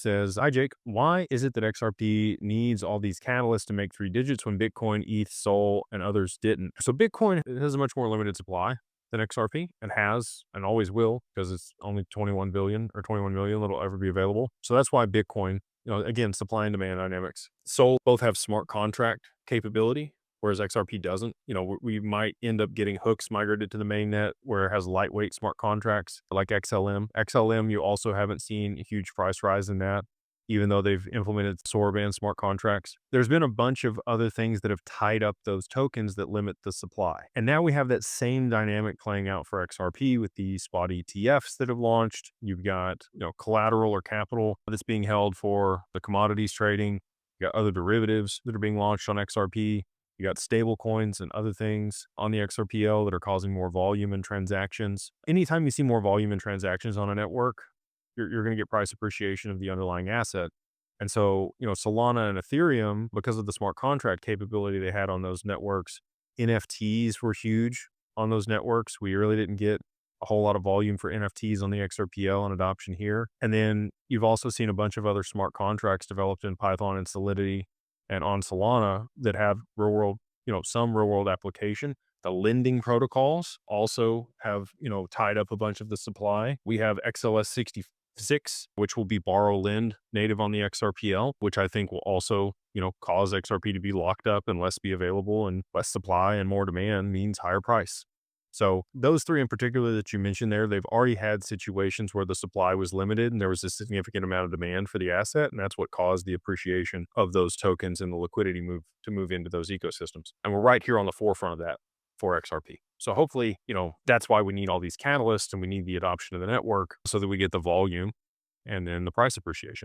says, "Hi Jake, why is it that XRP needs all these catalysts to make three digits when Bitcoin, ETH, Sol, and others didn't?" So Bitcoin has a much more limited supply than XRP. It has and always will because it's only 21 billion or 21 million that'll ever be available. So that's why Bitcoin, again, supply and demand dynamics. Sol both have smart contract capability, whereas XRP doesn't. We might end up getting hooks migrated to the mainnet where it has lightweight smart contracts like XLM. XLM, you also haven't seen a huge price rise in that, even though they've implemented Soroban smart contracts. There's been a bunch of other things that have tied up those tokens that limit the supply. And now we have that same dynamic playing out for XRP with the spot ETFs that have launched. You've got, collateral or capital that's being held for the commodities trading. You got other derivatives that are being launched on XRP. You got stable coins and other things on the XRPL that are causing more volume in transactions. Anytime you see more volume in transactions on a network, you're going to get price appreciation of the underlying asset. And so, Solana and Ethereum, because of the smart contract capability they had on those networks, NFTs were huge on those networks. We really didn't get a whole lot of volume for NFTs on the XRPL and adoption here. And then you've also seen a bunch of other smart contracts developed in Python and Solidity and on Solana that have real world, some real world application. The lending protocols also have, tied up a bunch of the supply. We have XLS66, which will be borrow lend native on the XRPL, which I think will also, cause XRP to be locked up and less be available, and less supply and more demand means higher price. So those three in particular that you mentioned there, they've already had situations where the supply was limited and there was a significant amount of demand for the asset. And that's what caused the appreciation of those tokens and the liquidity to move into those ecosystems. And we're right here on the forefront of that for XRP. So hopefully, that's why we need all these catalysts and we need the adoption of the network so that we get the volume and then the price appreciation.